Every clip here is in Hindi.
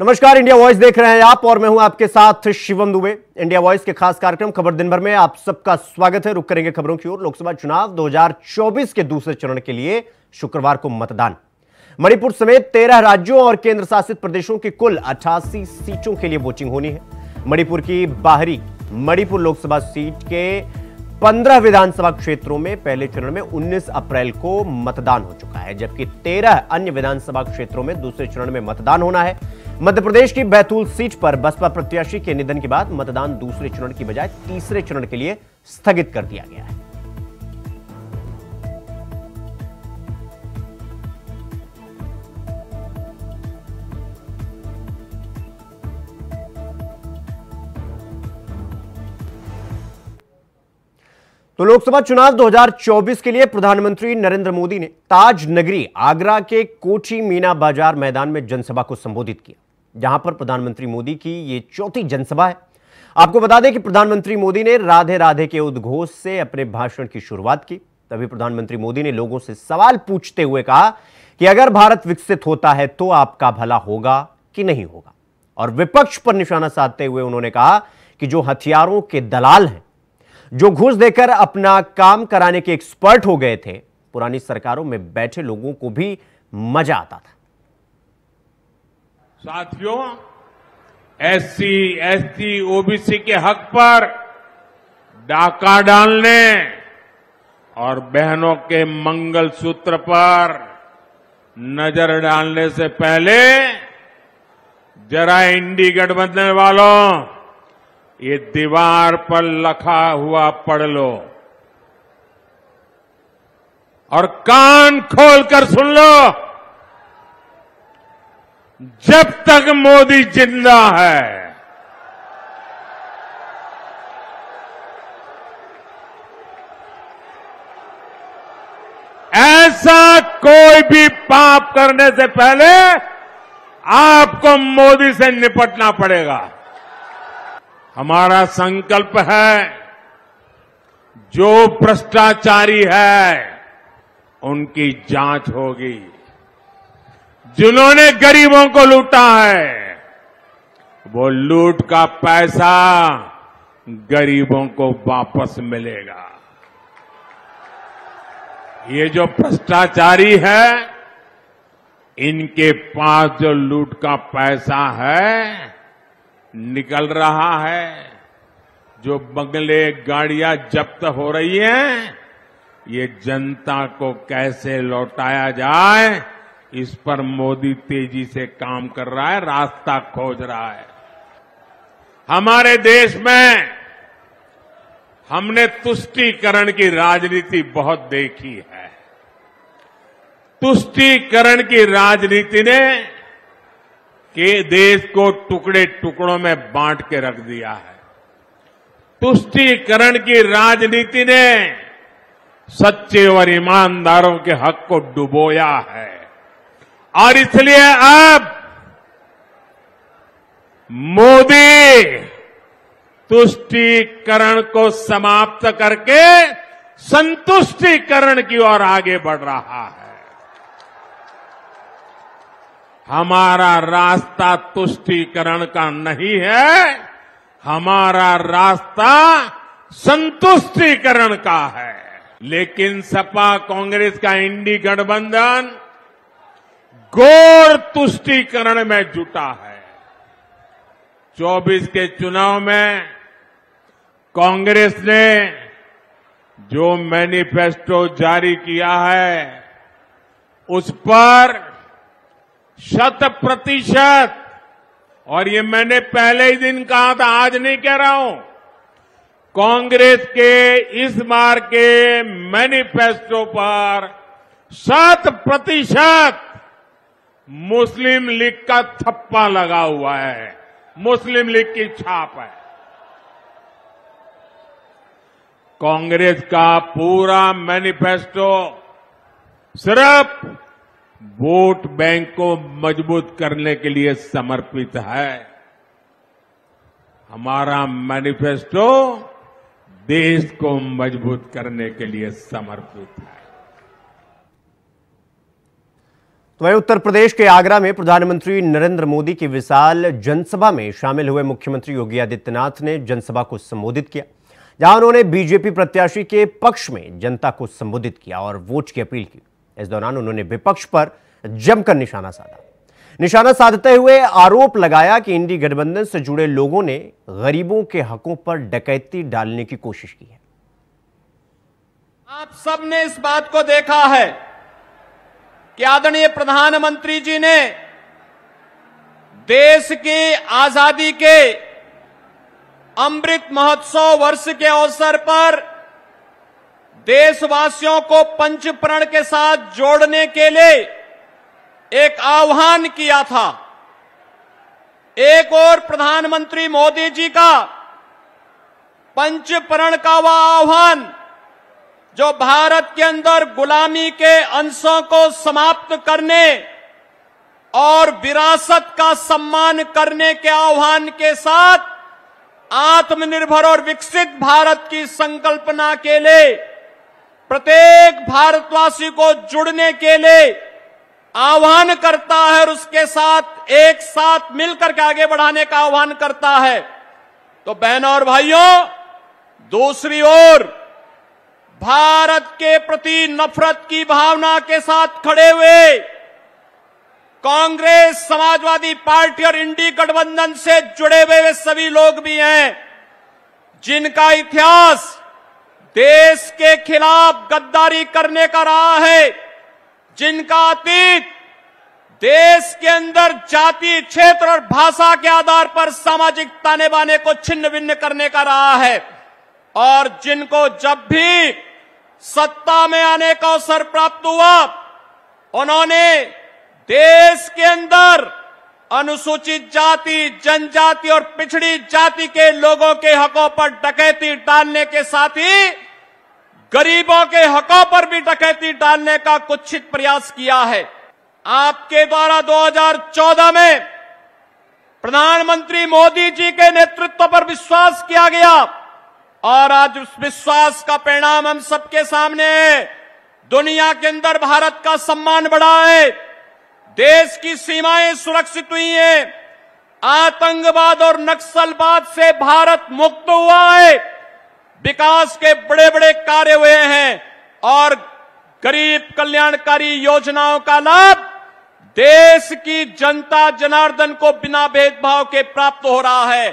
नमस्कार, इंडिया वॉइस देख रहे हैं आप और मैं हूं आपके साथ शिवम दुबे। इंडिया वॉइस के खास कार्यक्रम खबर दिन भर में आप सबका स्वागत है। रुक करेंगे खबरों की ओर। लोकसभा चुनाव 2024 के दूसरे चरण के लिए शुक्रवार को मतदान। मणिपुर समेत 13 राज्यों और केंद्र शासित प्रदेशों की कुल 88 सीटों के लिए वोटिंग होनी है। मणिपुर की बाहरी मणिपुर लोकसभा सीट के 15 विधानसभा क्षेत्रों में पहले चरण में 19 अप्रैल को मतदान हो चुका है, जबकि 13 अन्य विधानसभा क्षेत्रों में दूसरे चरण में मतदान होना है। मध्य प्रदेश की बैतूल सीट पर बसपा प्रत्याशी के निधन के बाद मतदान दूसरे चरण की बजाय तीसरे चरण के लिए स्थगित कर दिया गया है। तो लोकसभा चुनाव 2024 के लिए प्रधानमंत्री नरेंद्र मोदी ने ताज नगरी आगरा के कोठी मीना बाजार मैदान में जनसभा को संबोधित किया, जहां पर प्रधानमंत्री मोदी की यह चौथी जनसभा है। आपको बता दें कि प्रधानमंत्री मोदी ने राधे राधे के उद्घोष से अपने भाषण की शुरुआत की। तभी प्रधानमंत्री मोदी ने लोगों से सवाल पूछते हुए कहा कि अगर भारत विकसित होता है तो आपका भला होगा कि नहीं होगा। और विपक्ष पर निशाना साधते हुए उन्होंने कहा कि जो हथियारों के दलाल हैं, जो घूस देकर अपना काम कराने के एक्सपर्ट हो गए थे, पुरानी सरकारों में बैठे लोगों को भी मजा आता था। साथियों, एससी, एसटी, ओबीसी के हक पर डाका डालने और बहनों के मंगलसूत्र पर नजर डालने से पहले जरा इंडी गठबंधन वालों, ये दीवार पर लिखा हुआ पढ़ लो और कान खोलकर सुन लो। जब तक मोदी जिंदा है, ऐसा कोई भी पाप करने से पहले आपको मोदी से निपटना पड़ेगा। हमारा संकल्प है, जो भ्रष्टाचारी है उनकी जांच होगी। जिन्होंने गरीबों को लूटा है, वो लूट का पैसा गरीबों को वापस मिलेगा। ये जो भ्रष्टाचारी है, इनके पास जो लूट का पैसा है निकल रहा है, जो बंगले गाड़ियां जब्त हो रही हैं, ये जनता को कैसे लौटाया जाए, इस पर मोदी तेजी से काम कर रहा है, रास्ता खोज रहा है। हमारे देश में हमने तुष्टीकरण की राजनीति बहुत देखी है। तुष्टीकरण की राजनीति ने के देश को टुकड़े टुकड़ों में बांट के रख दिया है। तुष्टीकरण की राजनीति ने सच्चे और ईमानदारों के हक को डुबोया है और इसलिए अब मोदी तुष्टीकरण को समाप्त करके संतुष्टीकरण की ओर आगे बढ़ रहा है। हमारा रास्ता तुष्टीकरण का नहीं है, हमारा रास्ता संतुष्टीकरण का है। लेकिन सपा कांग्रेस का इंडी गठबंधन घोर तुष्टीकरण में जुटा है। 24 के चुनाव में कांग्रेस ने जो मैनिफेस्टो जारी किया है, उस पर 100%, और ये मैंने पहले ही दिन कहा था, आज नहीं कह रहा हूं, कांग्रेस के इस बार के मैनिफेस्टो पर 100% मुस्लिम लीग का थप्पा लगा हुआ है, मुस्लिम लीग की छाप है। कांग्रेस का पूरा मैनिफेस्टो सिर्फ वोट बैंक को मजबूत करने के लिए समर्पित है। हमारा मैनिफेस्टो देश को मजबूत करने के लिए समर्पित है। तो वहीं उत्तर प्रदेश के आगरा में प्रधानमंत्री नरेंद्र मोदी की विशाल जनसभा में शामिल हुए मुख्यमंत्री योगी आदित्यनाथ ने जनसभा को संबोधित किया, जहां उन्होंने बीजेपी प्रत्याशी के पक्ष में जनता को संबोधित किया और वोट की अपील की। इस दौरान उन्होंने विपक्ष पर जमकर निशाना साधा। निशाना साधते हुए आरोप लगाया कि इंडी गठबंधन से जुड़े लोगों ने गरीबों के हकों पर डकैती डालने की कोशिश की है। आप सबने इस बात को देखा है कि आदरणीय प्रधानमंत्री जी ने देश की आजादी के अमृत महोत्सव वर्ष के अवसर पर देशवासियों को पंचप्रण के साथ जोड़ने के लिए एक आह्वान किया था। एक और प्रधानमंत्री मोदी जी का पंचप्रण का वह आह्वान जो भारत के अंदर गुलामी के अंशों को समाप्त करने और विरासत का सम्मान करने के आह्वान के साथ आत्मनिर्भर और विकसित भारत की संकल्पना के लिए प्रत्येक भारतवासी को जुड़ने के लिए आह्वान करता है और उसके साथ एक साथ मिलकर के आगे बढ़ाने का आह्वान करता है। तो बहनों और भाइयों, दूसरी ओर भारत के प्रति नफरत की भावना के साथ खड़े हुए कांग्रेस, समाजवादी पार्टी और इंडी गठबंधन से जुड़े हुए वे सभी लोग भी हैं जिनका इतिहास देश के खिलाफ गद्दारी करने का रहा है, जिनका अतीत देश के अंदर जाति, क्षेत्र और भाषा के आधार पर सामाजिक ताने बाने को छिन्न भिन्न करने का रहा है और जिनको जब भी सत्ता में आने का अवसर प्राप्त हुआ उन्होंने देश के अंदर अनुसूचित जाति, जनजाति और पिछड़ी जाति के लोगों के हकों पर डकैती डालने के साथ ही गरीबों के हकों पर भी डकैती डालने का कुत्सित प्रयास किया है। आपके द्वारा 2014 में प्रधानमंत्री मोदी जी के नेतृत्व पर विश्वास किया गया और आज उस विश्वास का परिणाम हम सबके सामने है। दुनिया के अंदर भारत का सम्मान बढ़ा है, देश की सीमाएं सुरक्षित हुई हैं, आतंकवाद और नक्सलवाद से भारत मुक्त हुआ है, विकास के बड़े बड़े कार्य हुए हैं और गरीब कल्याणकारी योजनाओं का लाभ देश की जनता जनार्दन को बिना भेदभाव के प्राप्त हो रहा है।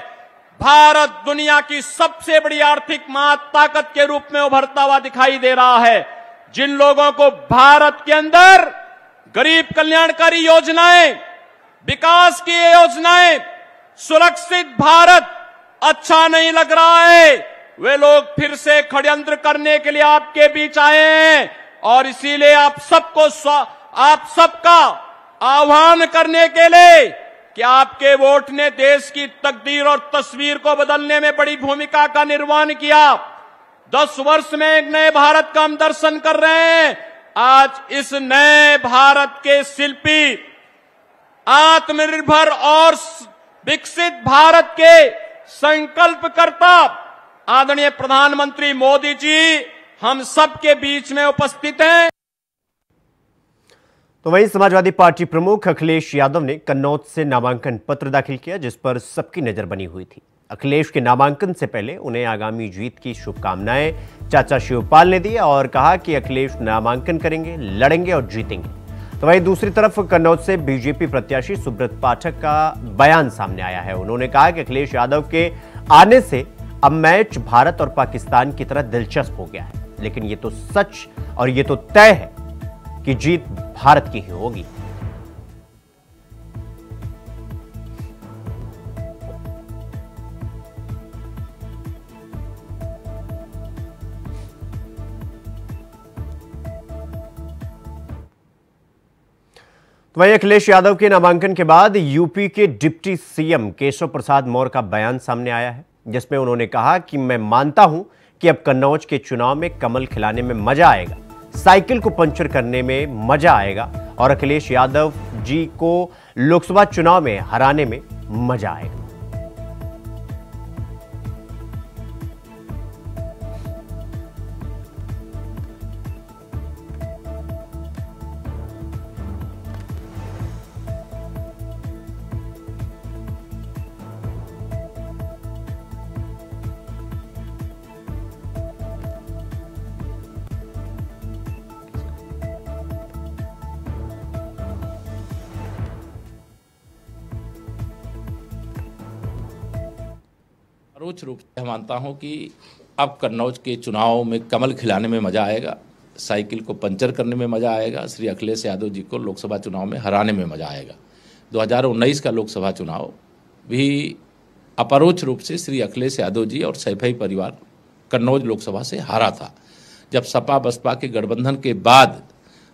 भारत दुनिया की सबसे बड़ी आर्थिक महाताकत के रूप में उभरता हुआ दिखाई दे रहा है। जिन लोगों को भारत के अंदर गरीब कल्याणकारी योजनाएं, विकास की योजनाएं, सुरक्षित भारत अच्छा नहीं लग रहा है, वे लोग फिर से षड्यंत्र करने के लिए आपके बीच आए हैं और इसीलिए आप सबका आह्वान करने के लिए कि आपके वोट ने देश की तकदीर और तस्वीर को बदलने में बड़ी भूमिका का निर्वहन किया। 10 वर्ष में एक नए भारत का हम दर्शन कर रहे हैं। आज इस नए भारत के शिल्पी, आत्मनिर्भर और विकसित भारत के संकल्पकर्ता आदरणीय प्रधानमंत्री मोदी जी हम सबके बीच में उपस्थित हैं। तो वहीं समाजवादी पार्टी प्रमुख अखिलेश यादव ने कन्नौज से नामांकन पत्र दाखिल किया, जिस पर सबकी नजर बनी हुई थी। अखिलेश के नामांकन से पहले उन्हें आगामी जीत की शुभकामनाएं चाचा शिवपाल ने दी और कहा कि अखिलेश नामांकन करेंगे, लड़ेंगे और जीतेंगे। तो वहीं दूसरी तरफ कन्नौज से बीजेपी प्रत्याशी सुब्रत पाठक का बयान सामने आया है। उन्होंने कहा कि अखिलेश यादव के आने से अब मैच भारत और पाकिस्तान की तरह दिलचस्प हो गया है, लेकिन ये तो सच और ये तो तय है कि जीत भारत की ही होगी। तो वहीं अखिलेश यादव के नामांकन के बाद यूपी के डिप्टी सीएम केशव प्रसाद मौर्य का बयान सामने आया है, जिसमें उन्होंने कहा कि मैं मानता हूं कि अब कन्नौज के चुनाव में कमल खिलाने में मजा आएगा, साइकिल को पंचर करने में मजा आएगा और अखिलेश यादव जी को लोकसभा चुनाव में हराने में मजा आएगा। परोक्ष रूप से मानता हूं कि अब कन्नौज के चुनाव में कमल खिलाने में मजा आएगा, साइकिल को पंचर करने में मजा आएगा, श्री अखिलेश यादव जी को लोकसभा चुनाव में हराने में मजा आएगा। 2019 का लोकसभा चुनाव भी अपरोक्ष रूप से श्री अखिलेश यादव जी और सैफई परिवार कन्नौज लोकसभा से हारा था। जब सपा बसपा के गठबंधन के बाद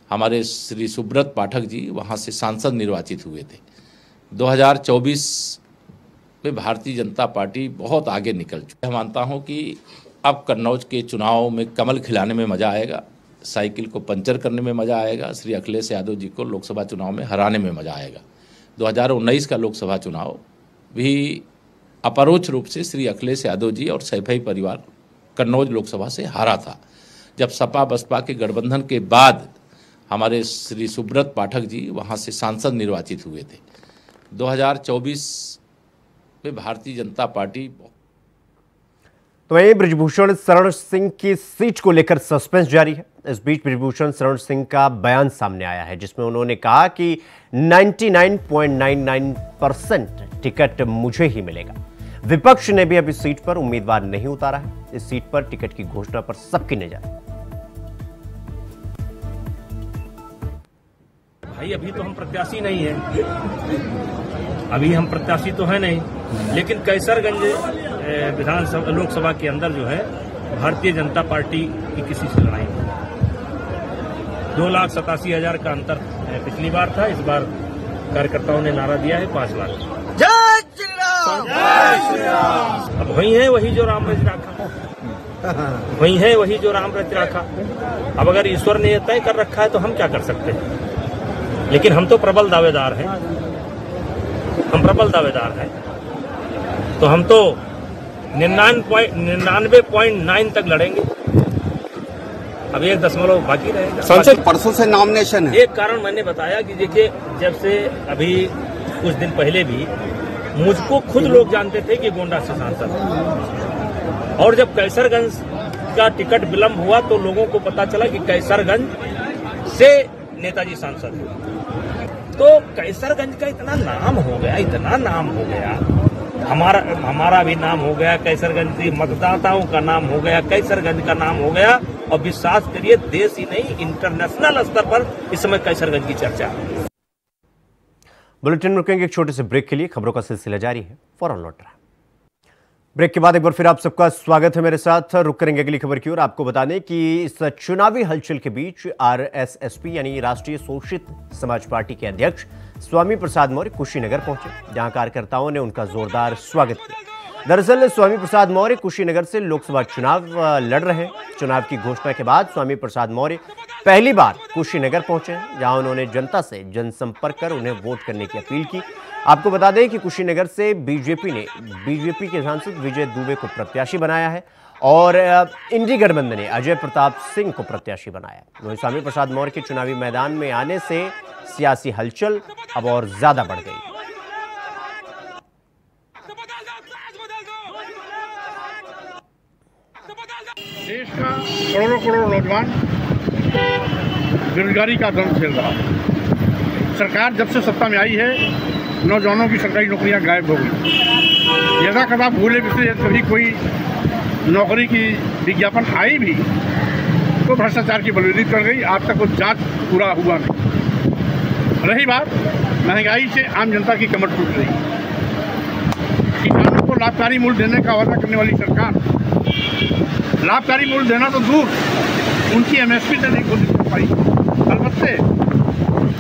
हमारे श्री सुब्रत पाठक जी वहाँ से सांसद निर्वाचित हुए थे। 2024 में भारतीय जनता पार्टी बहुत आगे निकल चुकी है। मानता हूँ कि अब कन्नौज के चुनाव में कमल खिलाने में मजा आएगा, साइकिल को पंचर करने में मजा आएगा, श्री अखिलेश यादव जी को लोकसभा चुनाव में हराने में मजा आएगा। 2019 का लोकसभा चुनाव भी अपरोक्ष रूप से श्री अखिलेश यादव जी और सैफई परिवार कन्नौज लोकसभा से हारा था। जब सपा बसपा के गठबंधन के बाद हमारे श्री सुब्रत पाठक जी वहाँ से सांसद निर्वाचित हुए थे। 2024 में भारतीय जनता पार्टी। तो वहीं बृजभूषण शरण सिंह की सीट को लेकर सस्पेंस जारी है। इस बीच बृजभूषण शरण सिंह का बयान सामने आया है जिसमें उन्होंने कहा कि 99.99% टिकट मुझे ही मिलेगा। विपक्ष ने भी अब इस सीट पर उम्मीदवार नहीं उतारा है। इस सीट पर टिकट की घोषणा पर सबकी नजर है। भाई अभी तो हम प्रत्याशी नहीं है, अभी हम प्रत्याशी तो है नहीं, लेकिन कैसरगंज विधानसभा लोकसभा के अंदर जो है भारतीय जनता पार्टी की किसी से लड़ाई नहीं। 2,87,000 का अंतर पिछली बार था, इस बार कार्यकर्ताओं ने नारा दिया है 5 लाख। जय श्री राम, जय श्री राम। अब वही है वही जो राम रच राखा, वही है वही जो राम रच राखा। अब अगर ईश्वर ने तय कर रखा है तो हम क्या कर सकते हैं, लेकिन हम तो प्रबल दावेदार हैं, हम प्रबल दावेदार हैं। तो हम तो 99.9 तक लड़ेंगे। अब 1 दशमलव बाकी रहेगा। संसद परसों से नॉमिनेशन है। एक कारण मैंने बताया कि देखिए, जब से अभी कुछ दिन पहले भी मुझको खुद लोग जानते थे कि गोंडा से सांसद, और जब कैसरगंज का टिकट विलंब हुआ तो लोगों को पता चला कि कैसरगंज से नेताजी सांसद हुए। तो कैसरगंज का इतना नाम हो गया, इतना नाम हो गया, हमारा भी नाम हो गया, कैसरगंज की मतदाताओं का नाम हो गया, कैसरगंज का नाम हो गया, और विश्वास करिए देश ही नहीं इंटरनेशनल स्तर पर इस समय कैसरगंज की चर्चा। बुलेटिन में रुकेंगे एक छोटे से ब्रेक के लिए। खबरों का सिलसिला जारी है, फौरन लौट रहा है। ब्रेक के बाद एक बार फिर आप सबका स्वागत है मेरे साथ। रुक करेंगे अगली खबर की ओर। आपको बता दें कि इस चुनावी हलचल के बीच आरएसएसपी यानी राष्ट्रीय शोषित समाज पार्टी के अध्यक्ष स्वामी प्रसाद मौर्य कुशीनगर पहुंचे, जहां कार्यकर्ताओं ने उनका जोरदार स्वागत किया। दरअसल स्वामी प्रसाद मौर्य कुशीनगर से लोकसभा चुनाव लड़ रहे हैं। चुनाव की घोषणा के बाद स्वामी प्रसाद मौर्य पहली बार कुशीनगर पहुंचे, जहां उन्होंने जनता से जनसंपर्क कर उन्हें वोट करने की अपील की। आपको बता दें कि कुशीनगर से बीजेपी के सांसद विजय दुबे को प्रत्याशी बनाया है और इंडी गठबंधन ने अजय प्रताप सिंह को प्रत्याशी बनाया। वहीं स्वामी प्रसाद मौर्य के चुनावी मैदान में आने से सियासी हलचल अब और ज्यादा बढ़ गई। देश का करोड़ों नौजवान बेरोजगारी का दंड झेल रहा है। सरकार जब से सत्ता में आई है, नौजवानों की सरकारी नौकरियां गायब हो गई। यदा कदा भूले बिसरे कभी कोई नौकरी की विज्ञापन आई भी तो भ्रष्टाचार की बलूदी कर गई। आज तक वो जांच पूरा हुआ नहीं। रही बात महंगाई से आम जनता की कमर टूट रही। किसानों को लाभकारी मूल्य देने का वादा करने वाली सरकार लाभकारी मूल्य देना तो दूर, उनकी एमएसपी तक नहीं घोषित कर पाई। अलबत्ते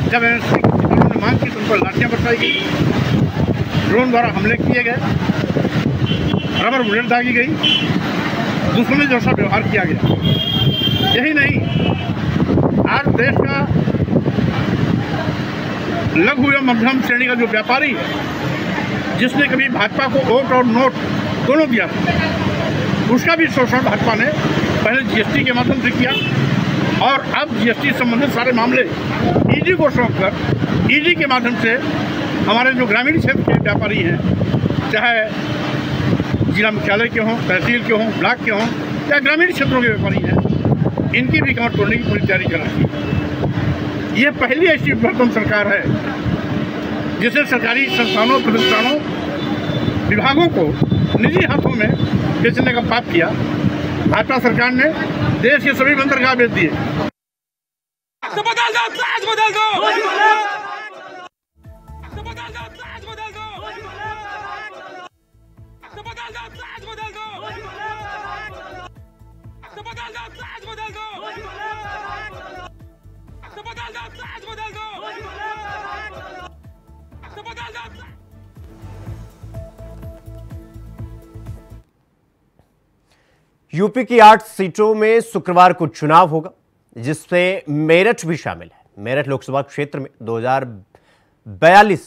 जब एमएसपी किसानों ने मांग की तो उन पर लाठियां बरसाई गई, ड्रोन द्वारा हमले किए गए, रबर बुलेट दागी गई, दुश्मनी जैसा व्यवहार किया गया। यही नहीं, आज देश का लघु एवं मध्यम श्रेणी का जो व्यापारी है, जिसने कभी भाजपा को वोट और नोट दोनों दिया, उसका भी शोषण भाजपा ने पहले जीएसटी के माध्यम से किया और अब जीएसटी संबंधित सारे मामले ईडी को सौंपकर ईडी के माध्यम से हमारे जो ग्रामीण क्षेत्र के व्यापारी हैं, चाहे जिला मुख्यालय के हों, तहसील के हों, ब्लॉक के हों या ग्रामीण क्षेत्रों के व्यापारी हैं, इनकी भी कमर तोड़ने की पूरी तैयारी कर रही है। ये पहली ऐसी प्रथम सरकार है जिसे सरकारी संस्थानों, प्रतिष्ठानों, विभागों को निजी हाथों में बेचने का पाप किया। भाजपा सरकार ने देश के सभी बंदरगाह बेच दिए। यूपी की 8 सीटों में शुक्रवार को चुनाव होगा, जिसमें मेरठ भी शामिल है। मेरठ लोकसभा क्षेत्र में 2042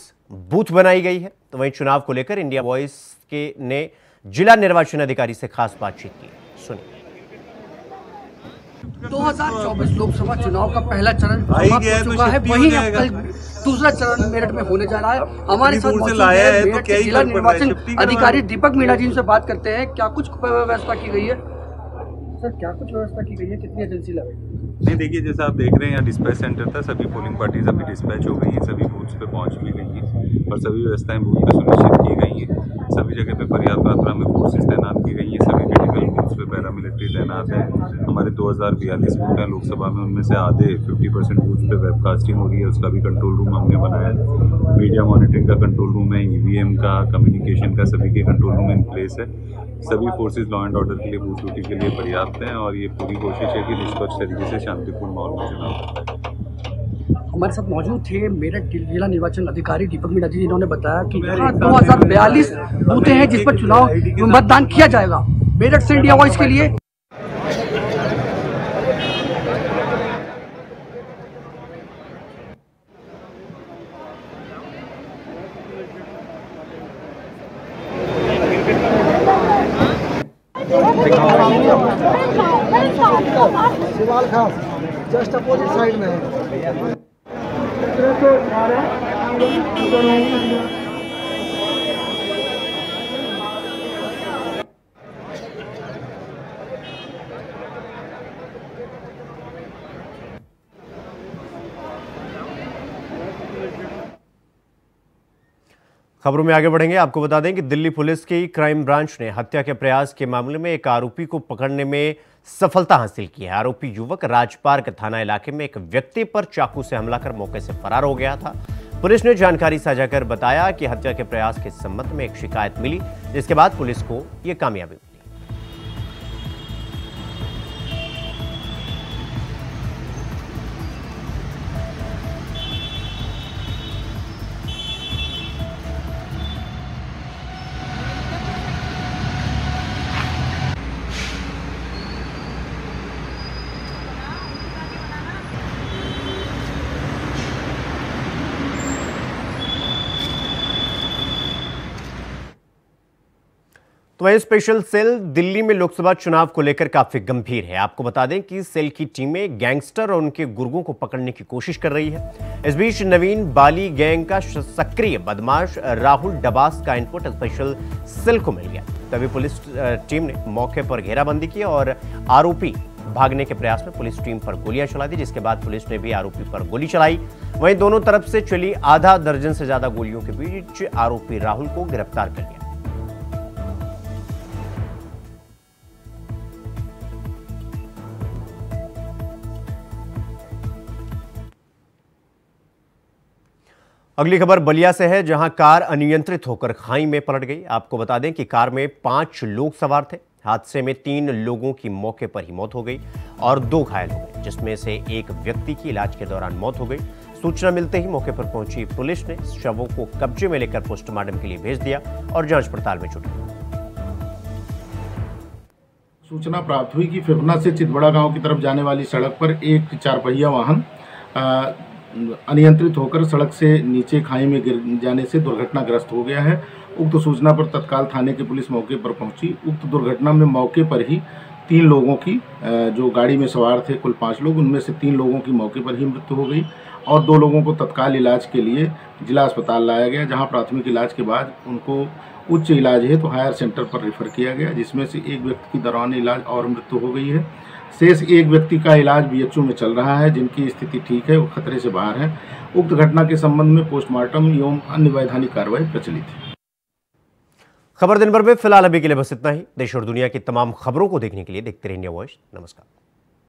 बूथ बनाई गई है। तो वहीं चुनाव को लेकर इंडिया वॉइस ने जिला निर्वाचन अधिकारी से खास बातचीत की। सुनिए। 2024 लोकसभा चुनाव का पहला चरण समाप्त हो चुका है, वहीं अब कल दूसरा चरण मेरठ में होने जा रहा है। हमारे साथ मौजूद है मेरठ के जिला निर्वाचन अधिकारी दीपक मीणा जी, से बात करते हैं। क्या कुछ व्यवस्था की गई है सर? क्या कुछ व्यवस्था की गई है? कितनी एजेंसी लगाई? नहीं, देखिए जैसा आप देख रहे हैं यहाँ डिस्पैच सेंटर था, सभी पोलिंग पार्टीज अभी डिस्पैच हो गई हैं, सभी बूथ्स पे पहुंच भी गई हैं और सभी व्यवस्थाएं बूथ पे सुनिश्चित की गई हैं। सभी जगह पे पर्याप्त मात्रा में फोर्सेज तैनात की गई हैं, सभी क्रिटिकल बूथ्स पे पैरामिलिट्री तैनात है। हमारे 2042 बूथ हैं लोकसभा में, उनमें से आधे 50% बूथ पे वेबकास्टिंग हो रही है, उसका भी कंट्रोल रूम हमने बनाया है। मीडिया मॉनिटरिंग का कंट्रोल रूम है, ईवीएम का, कम्युनिकेशन का, सभी के कंट्रोल रूम इन प्लेस है। सभी फोर्सेज लॉ एंड ऑर्डर के लिए, बूथ ड्यूटी के लिए पर्याप्त हैं और ये पूरी कोशिश है कि निष्पक्ष तरीके से शांतिपूर्ण माहौल में चुनाव। हमारे साथ मौजूद थे मेरठ जिला निर्वाचन अधिकारी दीपक मीणा जी, जिन्होंने बताया कि यहाँ 2042 बूथें हैं जिस पर चुनाव मतदान किया जाएगा। मेरठ से इंडिया वॉइस के लिए शिवाल खास जस्ट अपोजिट साइड में है। खबरों में आगे बढ़ेंगे। आपको बता दें कि दिल्ली पुलिस की क्राइम ब्रांच ने हत्या के प्रयास के मामले में एक आरोपी को पकड़ने में सफलता हासिल की है। आरोपी युवक राजपार्क थाना इलाके में एक व्यक्ति पर चाकू से हमला कर मौके से फरार हो गया था। पुलिस ने जानकारी साझा कर बताया कि हत्या के प्रयास के संबंध में एक शिकायत मिली, जिसके बाद पुलिस को यह कामयाबी मिली। तो वह स्पेशल सेल दिल्ली में लोकसभा चुनाव को लेकर काफी गंभीर है। आपको बता दें कि सेल की टीमें गैंगस्टर और उनके गुर्गों को पकड़ने की कोशिश कर रही है। इस बीच नवीन बाली गैंग का सक्रिय बदमाश राहुल डबास का इनपुट स्पेशल सेल को मिल गया। तभी पुलिस टीम ने मौके पर घेराबंदी की और आरोपी भागने के प्रयास में पुलिस टीम पर गोलियां चला दी, जिसके बाद पुलिस ने भी आरोपी पर गोली चलाई। वहीं दोनों तरफ से चली आधा दर्जन से ज्यादा गोलियों के बीच आरोपी राहुल को गिरफ्तार कर लिया। अगली खबर बलिया से है, जहां कार अनियंत्रित होकर खाई में पलट गई। आपको बता दें कि कार में 5 लोग सवार थे। हादसे में 3 लोगों की मौके पर ही मौत हो गई और 2 घायल हो गए, जिसमें से एक व्यक्ति की इलाज के दौरान मौत हो गई। सूचना मिलते ही मौके पर पहुंची पुलिस ने शवों को कब्जे में लेकर पोस्टमार्टम के लिए भेज दिया और जांच पड़ताल में जुटी। सूचना प्राप्त हुई कि फिरना से चितबड़ा गांव की तरफ जाने वाली सड़क पर एक 4 पहिया वाहन अनियंत्रित होकर सड़क से नीचे खाई में गिर जाने से दुर्घटनाग्रस्त हो गया है। उक्त सूचना पर तत्काल थाने की पुलिस मौके पर पहुंची। उक्त दुर्घटना में मौके पर ही 3 लोगों की, जो गाड़ी में सवार थे कुल 5 लोग, उनमें से 3 लोगों की मौके पर ही मृत्यु हो गई और 2 लोगों को तत्काल इलाज के लिए जिला अस्पताल लाया गया, जहां प्राथमिक इलाज के बाद उनको उच्च इलाज है तो हायर सेंटर पर रेफर किया गया, जिसमें से एक व्यक्ति की दौरान इलाज और मृत्यु हो गई है। शेष एक व्यक्ति का इलाज बीएचयू में चल रहा है, जिनकी स्थिति ठीक है, वो खतरे से बाहर है। उक्त घटना के संबंध में पोस्टमार्टम एवं अन्य वैधानिक कार्रवाई प्रचलित है। खबर दिन भर में फिलहाल अभी के लिए बस इतना ही। देश और दुनिया की तमाम खबरों को देखने के लिए देखते रहिए इंडिया वॉइस। नमस्कार।